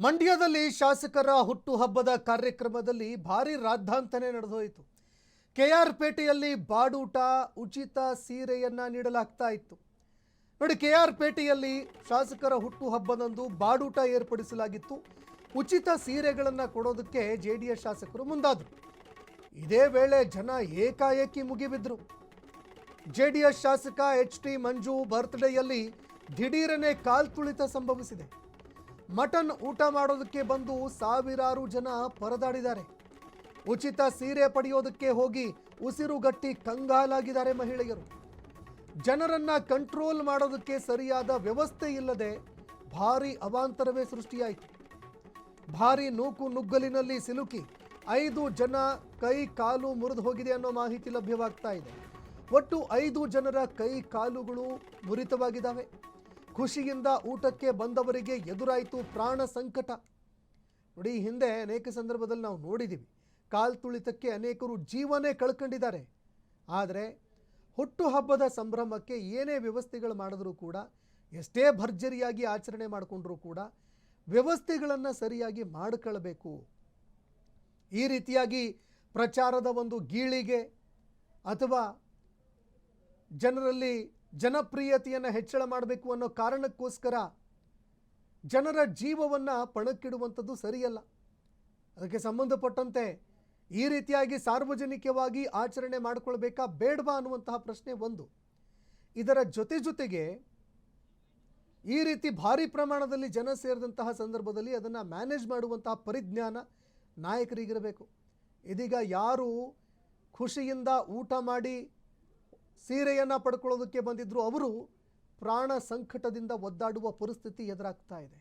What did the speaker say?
ಮಂಡ್ಯದಲ್ಲಿ ಶಾಸಕರ ಹುಟ್ಟುಹಬ್ಬದ ಕಾರ್ಯಕ್ರಮದಲ್ಲಿ ಭಾರಿ ರಾದ್ಧಾಂತನೆ ನಡೆದೋಯಿತು. ಕೆಆರ್ ಪೇಟೆಯಲ್ಲಿ ಬಾಡೂಟ ಉಚಿತ ಸೀರೆಯನ್ನ ನೀಡಲಾಗ್ತಾ ಇತ್ತು. ನೋಡಿ, ಕೆಆರ್ ಪೇಟೆಯಲ್ಲಿ ಶಾಸಕರ ಹುಟ್ಟುಹಬ್ಬದಂದು ಬಾಡೂಟ ಏರ್ಪಡಿಸಲಾಗಿತ್ತು. ಉಚಿತ ಸೀರೆಗಳನ್ನು ಕೊಡೋದಕ್ಕೆ ಜೆಡಿಎಸ್ ಶಾಸಕರು ಮುಂದಾದರು. ಇದೇ ವೇಳೆ ಜನ ಏಕಾಏಕಿ ಮುಗಿಬಿದ್ರು. ಜೆಡಿಎಸ್ ಶಾಸಕ ಎಚ್.ಟಿ. ಮಂಜು ಬರ್ತ್ಡೇಯಲ್ಲಿ ದಿಢೀರನೆ ಕಾಲ್ತುಳಿತ ಸಂಭವಿಸಿದೆ. ಮಟನ್ ಊಟ ಮಾಡೋದಕ್ಕೆ ಬಂದು ಸಾವಿರಾರು ಜನ ಪರದಾಡಿದ್ದಾರೆ. ಉಚಿತ ಸೀರೆ ಪಡೆಯೋದಕ್ಕೆ ಹೋಗಿ ಉಸಿರುಗಟ್ಟಿ ಕಂಗಾಲಾಗಿದ್ದಾರೆ ಮಹಿಳೆಯರು. ಜನರನ್ನ ಕಂಟ್ರೋಲ್ ಮಾಡೋದಕ್ಕೆ ಸರಿಯಾದ ವ್ಯವಸ್ಥೆ ಇಲ್ಲದೆ ಭಾರಿ ಅವಾಂತರವೇ ಸೃಷ್ಟಿಯಾಯಿತು. ಭಾರಿ ನೂಕು ನುಗ್ಗಲಿನಲ್ಲಿ ಸಿಲುಕಿ 5 ಜನ ಕೈ ಕಾಲು ಮುರಿದು ಹೋಗಿದೆ ಅನ್ನೋ ಮಾಹಿತಿ ಲಭ್ಯವಾಗ್ತಾ ಇದೆ. ಒಟ್ಟು 5 ಜನರ ಕೈ ಕಾಲುಗಳು ಮುರಿತವಾಗಿದ್ದಾವೆ. ಖುಷಿಯಿಂದ ಊಟಕ್ಕೆ ಬಂದವರಿಗೆ ಎದುರಾಯಿತು ಪ್ರಾಣ ಸಂಕಟ. ನೋಡಿ, ಹಿಂದೆ ಅನೇಕ ಸಂದರ್ಭದಲ್ಲಿ ನಾವು ನೋಡಿದ್ದೀವಿ, ಕಾಲ್ತುಳಿತಕ್ಕೆ ಅನೇಕರು ಜೀವನೇ ಕಳ್ಕೊಂಡಿದ್ದಾರೆ. ಆದರೆ ಹುಟ್ಟುಹಬ್ಬದ ಸಂಭ್ರಮಕ್ಕೆ ಏನೇ ವ್ಯವಸ್ಥೆಗಳು ಮಾಡಿದ್ರೂ ಕೂಡ, ಎಷ್ಟೇ ಭರ್ಜರಿಯಾಗಿ ಆಚರಣೆ ಮಾಡಿಕೊಂಡ್ರೂ ಕೂಡ ವ್ಯವಸ್ಥೆಗಳನ್ನು ಸರಿಯಾಗಿ ಮಾಡಿಕೊಳ್ಳಬೇಕು. ಈ ರೀತಿಯಾಗಿ ಪ್ರಚಾರದ ಒಂದು ಗೀಳಿಗೆ ಅಥವಾ ಜನರಲ್ಲಿ ಜನಪ್ರಿಯತೆಯನ್ನು ಹೆಚ್ಚಳ ಮಾಡಬೇಕು ಅನ್ನೋ ಕಾರಣಕ್ಕೋಸ್ಕರ ಜನರ ಜೀವವನ್ನು ಪಣಕ್ಕಿಡುವಂಥದ್ದು ಸರಿಯಲ್ಲ. ಅದಕ್ಕೆ ಸಂಬಂಧಪಟ್ಟಂತೆ ಈ ರೀತಿಯಾಗಿ ಸಾರ್ವಜನಿಕವಾಗಿ ಆಚರಣೆ ಮಾಡಿಕೊಳ್ಬೇಕಾ ಬೇಡವಾ ಅನ್ನುವಂತಹ ಪ್ರಶ್ನೆ ಒಂದು. ಇದರ ಜೊತೆಗೆ ಈ ರೀತಿ ಭಾರಿ ಪ್ರಮಾಣದಲ್ಲಿ ಜನ ಸೇರಿದಂತಹ ಸಂದರ್ಭದಲ್ಲಿ ಅದನ್ನು ಮ್ಯಾನೇಜ್ ಮಾಡುವಂತಹ ಪರಿಜ್ಞಾನ ನಾಯಕರಿಗಿರಬೇಕು. ಇದೀಗ ಯಾರು ಖುಷಿಯಿಂದ ಊಟ ಮಾಡಿ ಸೀರೆಯನ್ನು ಪಡ್ಕೊಳ್ಳೋದಕ್ಕೆ ಬಂದಿದ್ರು, ಅವರು ಪ್ರಾಣ ಸಂಕಟದಿಂದ ಒದ್ದಾಡುವ ಪರಿಸ್ಥಿತಿ ಎದುರಾಗ್ತಾ ಇದೆ.